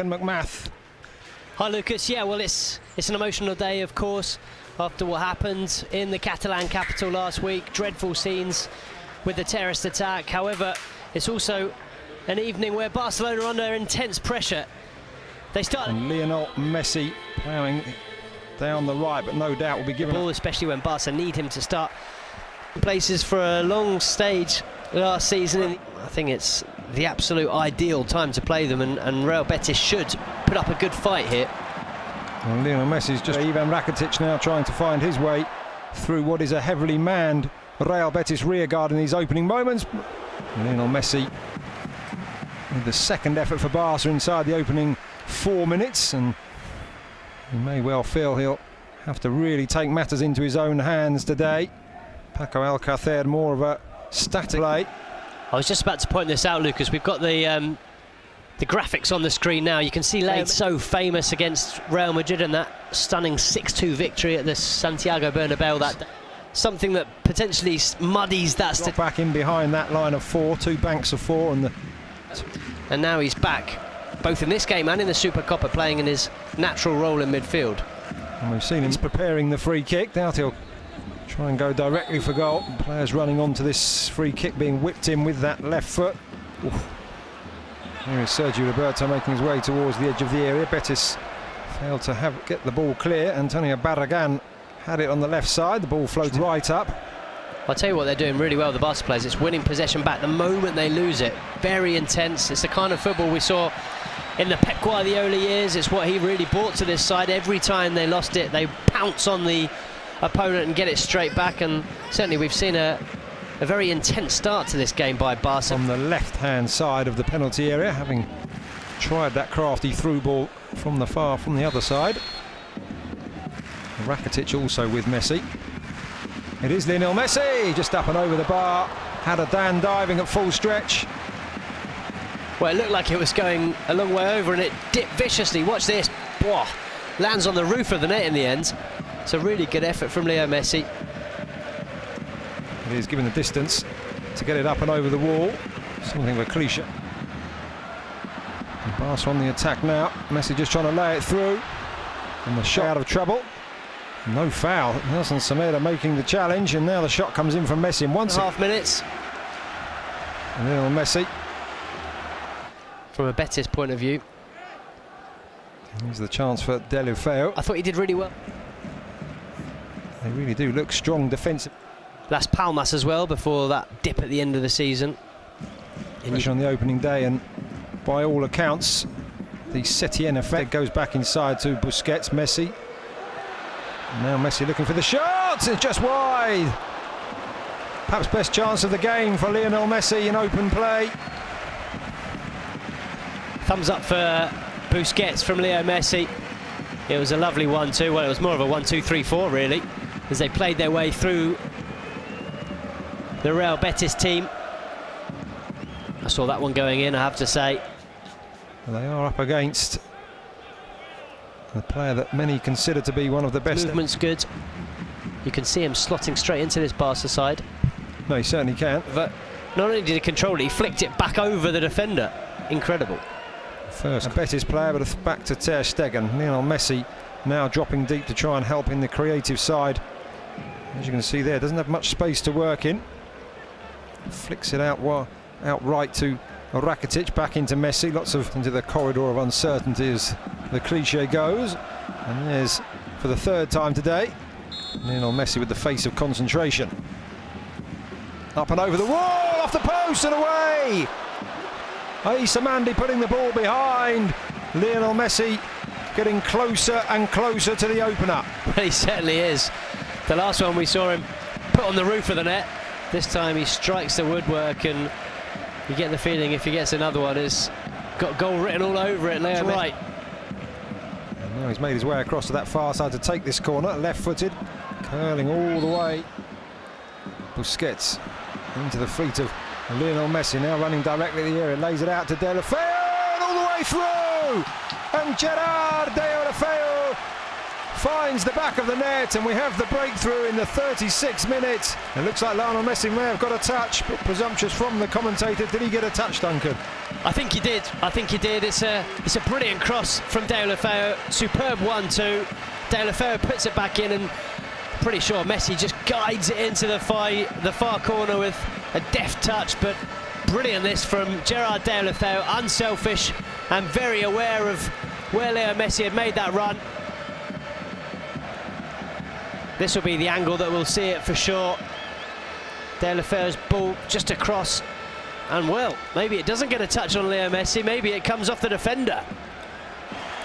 McMath. Hi Lucas, yeah, well it's an emotional day of course after what happened in the Catalan capital last week, dreadful scenes with the terrorist attack. However, it's also an evening where Barcelona are under intense pressure. They start and Lionel Messi ploughing down the right, but no doubt will be given the ball, especially when Barca need him to start places for a long stage last season. I think it's the absolute ideal time to play them, and Real Betis should put up a good fight here. And Lionel Messi's just Ivan Rakitic now trying to find his way through what is a heavily manned Real Betis rearguard in these opening moments. Lionel Messi with the second effort for Barca inside the opening 4 minutes, and he may well feel he'll have to really take matters into his own hands today. Paco Alcácer more of a static play. I was just about to point this out, Lucas. We've got the graphics on the screen now. You can see Leo so famous against Real Madrid and that stunning 6-2 victory at the Santiago Bernabeu that day. Something that potentially muddies that. Back in behind that line of four, two banks of four, and now he's back, both in this game and in the Super Copa, playing in his natural role in midfield. And we've seen him preparing the free kick. Now he'll try and go directly for goal. Players running onto this free kick, being whipped in with that left foot. Oof. Here is Sergio Roberto making his way towards the edge of the area. Betis failed to get the ball clear. Antonio Barragan had it on the left side. The ball floats right up. I'll tell you what they're doing really well, the Barca players. It's winning possession back the moment they lose it. Very intense. It's the kind of football we saw in the Pep Guardiola years. It's what he really brought to this side. Every time they lost it, they pounce on the opponent and get it straight back, and certainly we've seen a very intense start to this game by Barca. On the left-hand side of the penalty area, having tried that crafty through ball from the other side. Rakitic also with Messi. It is Lionel Messi, just up and over the bar, had a Dan diving at full stretch. Well, it looked like it was going a long way over and it dipped viciously. Watch this. Whoa. Lands on the roof of the net in the end. It's a really good effort from Leo Messi. He is given the distance to get it up and over the wall. Something of a cliche. And Barca on the attack now. Messi just trying to lay it through. And the shot out of trouble. No foul. Nelson Semedo making the challenge, and now the shot comes in from Messi in 1.5 minutes. And Lionel Messi. From a Betis point of view. Here's the chance for Deulofeu. I thought he did really well. They really do look strong defensive. Las Palmas as well before that dip at the end of the season. On the opening day, and by all accounts, the Setien effect goes back inside to Busquets. Messi. Now Messi looking for the shot. It's just wide. Perhaps best chance of the game for Lionel Messi in open play. Thumbs up for Busquets from Leo Messi. It was a lovely 1-2. Well, it was more of a 1-2-3-4 really, as they played their way through the Real Betis team. I saw that one going in, I have to say. Well, they are up against the player that many consider to be one of the best. Movement's good. You can see him slotting straight into this Barca side. No, he certainly can. But not only did he control it, he flicked it back over the defender. Incredible. First a Betis player, but back to Ter Stegen. Lionel Messi now dropping deep to try and help in the creative side. As you can see there, doesn't have much space to work in. Flicks it outright to Rakitic, back into Messi. Lots of into the corridor of uncertainty, as the cliche goes. And there's, for the third time today, Lionel Messi with the face of concentration. Up and over the wall, off the post and away. Issa Mandi putting the ball behind. Lionel Messi getting closer and closer to the opener. Well, he certainly is. The last one we saw him put on the roof of the net. This time he strikes the woodwork, and you get the feeling if he gets another one, it's got goal written all over it. Leo right. And now he's made his way across to that far side to take this corner, left-footed, curling all the way Busquets into the feet of Lionel Messi, now running directly at the area, lays it out to Deulofeu, and all the way through! And Gerard Deulofeu finds the back of the net, and we have the breakthrough in the 36th minute. It looks like Lionel Messi may have got a touch, but presumptuous from the commentator. Did he get a touch, Duncan? I think he did. It's a brilliant cross from Deulofeu. Superb 1-2. Deulofeu puts it back in, and pretty sure Messi just guides it into the far corner with a deft touch, but brilliant this from Gerard Deulofeu, unselfish and very aware of where Leo Messi had made that run. This will be the angle that we'll see it for sure. Deulofeu's ball just across, and well, maybe it doesn't get a touch on Leo Messi, maybe it comes off the defender.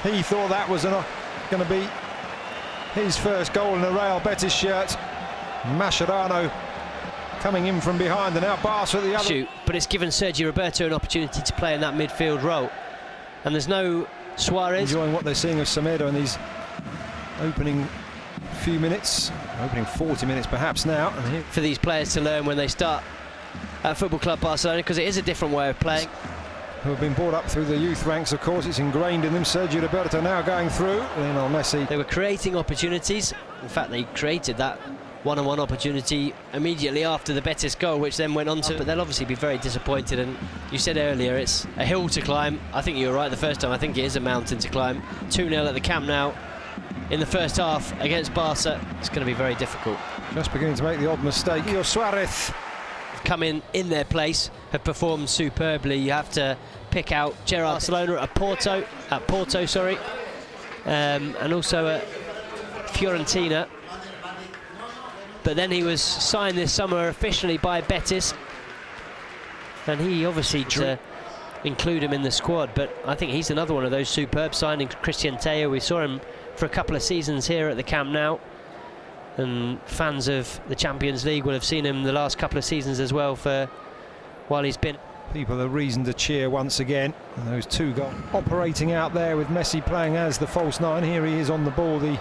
He thought that was going to be his first goal in a Real Betis shirt. Mascherano coming in from behind, and now Barca at the other. Shoot, but it's given Sergio Roberto an opportunity to play in that midfield role. And there's no Suarez. Enjoying what they're seeing of Semedo in these opening few minutes, opening 40 minutes perhaps now. For these players to learn when they start at Football Club Barcelona, because it is a different way of playing. Who have been brought up through the youth ranks, of course, it's ingrained in them. Sergio Roberto now going through. Lionel Messi. They were creating opportunities. In fact, they created that one-on-one opportunity immediately after the Betis goal, which then went on to. But they'll obviously be very disappointed. And you said earlier, it's a hill to climb. I think you were right the first time. I think it is a mountain to climb. 2-0 at the Camp Nou in the first half against Barca. It's going to be very difficult. Just beginning to make the odd mistake. Suarez come in their place, have performed superbly. You have to pick out Gerard Barcelona at Porto, and also at Fiorentina. But then he was signed this summer officially by Betis, and he obviously to include him in the squad. But I think he's another one of those superb signings. Christian Teo, we saw him for a couple of seasons here at the Camp Nou, and fans of the Champions League will have seen him the last couple of seasons as well for while he's been. People a reason to cheer once again. And those two goals operating out there with Messi playing as the false nine. Here he is on the ball. He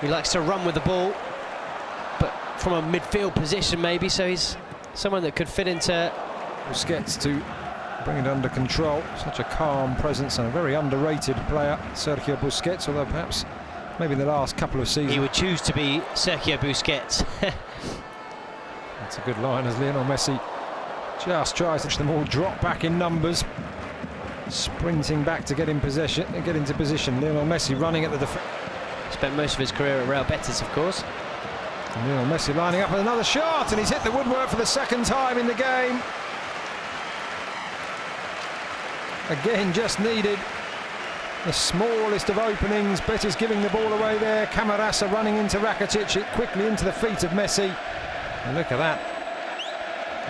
likes to run with the ball, but from a midfield position maybe, so he's someone that could fit into Busquets to bring it under control. Such a calm presence and a very underrated player, Sergio Busquets, although perhaps maybe in the last couple of seasons he would choose to be Sergio Busquets. That's a good line as Lionel Messi just tries to let them all drop back in numbers, sprinting back to get in possession, get into position. Lionel Messi running at the defence. Spent most of his career at Real Betis, of course. And Lionel Messi lining up with another shot, and he's hit the woodwork for the second time in the game. Again, just needed the smallest of openings. Betis giving the ball away there. Camarasa running into Rakitic, it quickly into the feet of Messi. And look at that.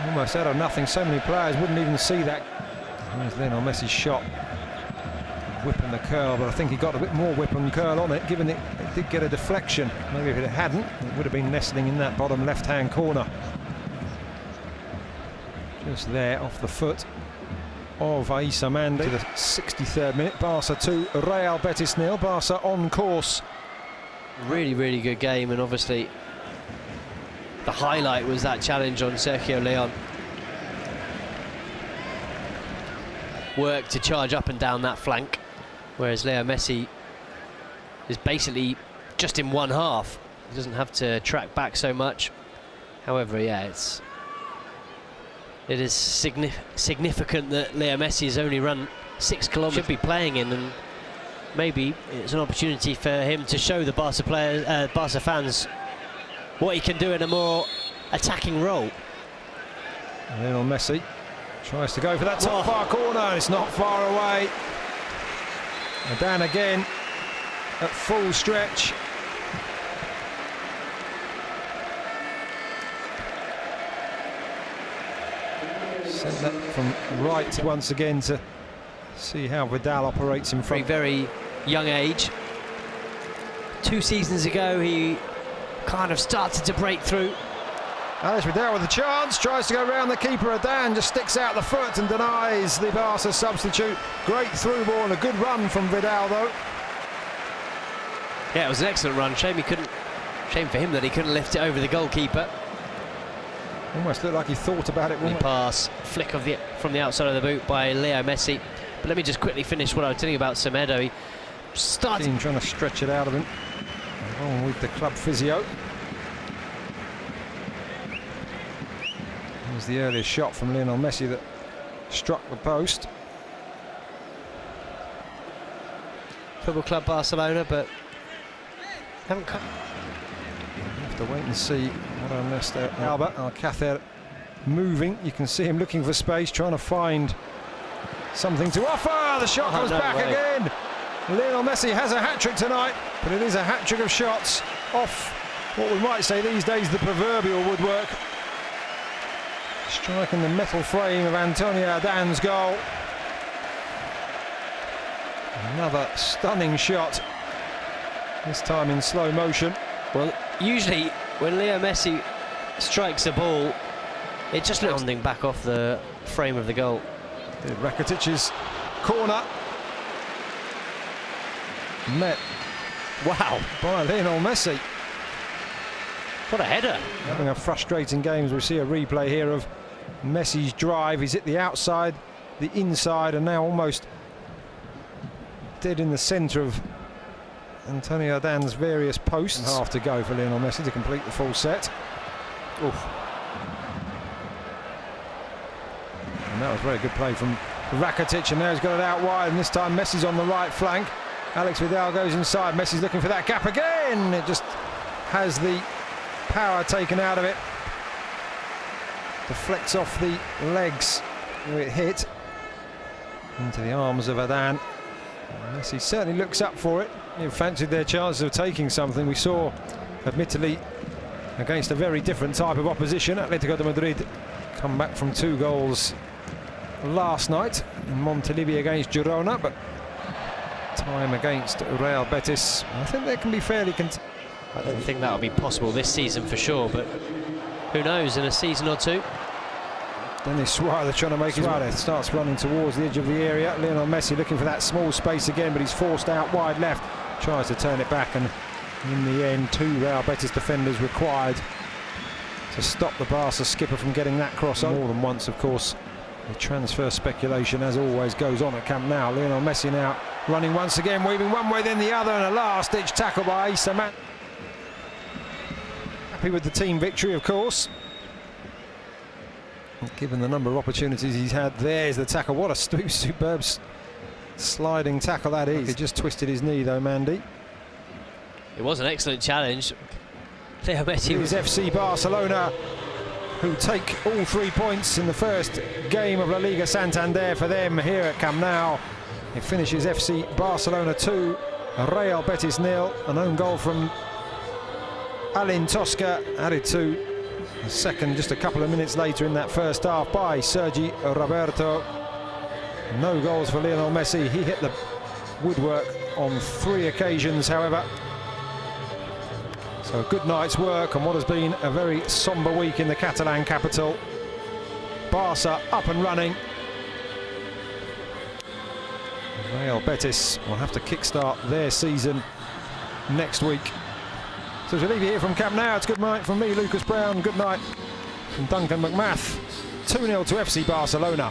Almost out of nothing. So many players wouldn't even see that. There's Lionel Messi's shot. Whip and the curl, but I think he got a bit more whip and curl on it, given it did get a deflection. Maybe if it hadn't, it would have been nestling in that bottom left-hand corner. Just there, off the foot of Aissa Mandi. To the 63rd minute, Barca 2, Real Betis 0. Barca on course. Really, really good game, and obviously the highlight was that challenge on Sergio Leon. Work to charge up and down that flank, whereas Leo Messi is basically just in one half. He doesn't have to track back so much. However, yeah, it is significant that Leo Messi has only run 6 kilometres. Should be playing in, and maybe it's an opportunity for him to show the Barca players, Barca fans, what he can do in a more attacking role. Lionel Messi tries to go for that top far corner, and it's not far away. Dan again at full stretch. Sent that from right once again to see how Vidal operates in front. Very young age. 2 seasons ago he kind of started to break through. Alex Vidal with a chance, tries to go around the keeper. Adan just sticks out the foot and denies the Barca substitute. Great through ball and a good run from Vidal though. Yeah, it was an excellent run. Shame he couldn't Shame for him that he couldn't lift it over the goalkeeper. Almost looked like he thought about it. Pass, flick from the outside of the boot by Leo Messi. But let me just quickly finish what I was telling you about Semedo. He started trying to stretch it out of him, along with the club physio. Here's the earliest shot from Lionel Messi that struck the post. Football Club Barcelona, but haven't come. We'll have to wait and see what Ernesto Alcacer moving. You can see him looking for space, trying to find something to offer. The shot comes back again. Lionel Messi has a hat-trick tonight, but it is a hat-trick of shots off what we might say these days the proverbial woodwork. Striking the metal frame of Antonio Adan's goal. Another stunning shot, this time in slow motion. Well, usually when Leo Messi strikes a ball, it just looks landing back off the frame of the goal. Rakitic's corner. Met. Wow. By Lionel Messi. What a header. Having a frustrating game as we see a replay here of Messi's drive. He's hit the outside, the inside, and now almost dead in the centre of Antonio Adan's various posts. And half to go for Lionel Messi to complete the full set. Oof. And that was very good play from Rakitic, and now he's got it out wide, and this time Messi's on the right flank. Alex Vidal goes inside. Messi's looking for that gap again. It just has the power taken out of it. Deflects off the legs where it hit into the arms of Adan. Messi certainly looks up for it. He fancied their chances of taking something. We saw, admittedly, against a very different type of opposition, Atletico de Madrid come back from 2 goals last night in Montilivi against Girona, but time against Real Betis, I think they can be fairly I don't think that'll be possible this season for sure, but who knows, in a season or two. Dennis Suarez trying to make his way. Starts running towards the edge of the area. Lionel Messi looking for that small space again, but he's forced out wide left. Tries to turn it back, and in the end, 2 Real Betis defenders required to stop the Barca skipper from getting that cross on. More than once, of course. The transfer speculation, as always, goes on at Camp Nou. Lionel Messi now running once again, weaving one way then the other, and a last-ditch tackle by Issa Man. Happy with the team victory, of course. Given the number of opportunities he's had, there's the tackle. What a superb sliding tackle that is. He just twisted his knee, though, Mandy. It was an excellent challenge. Leo Messi was FC Barcelona, who take all 3 points in the first game of La Liga Santander for them here at Camp Nou. It finishes FC Barcelona 2, Real Betis 0. An own goal from Alin Tosca added to the second just a couple of minutes later in that first half by Sergi Roberto. No goals for Lionel Messi. He hit the woodwork on 3 occasions, however. So a good night's work on what has been a very sombre week in the Catalan capital. Barca up and running. Real Betis will have to kickstart their season next week. So as we leave you here from Camp Nou, it's good night from me, Lucas Brown. Good night from Duncan McMath. 2-0 to FC Barcelona.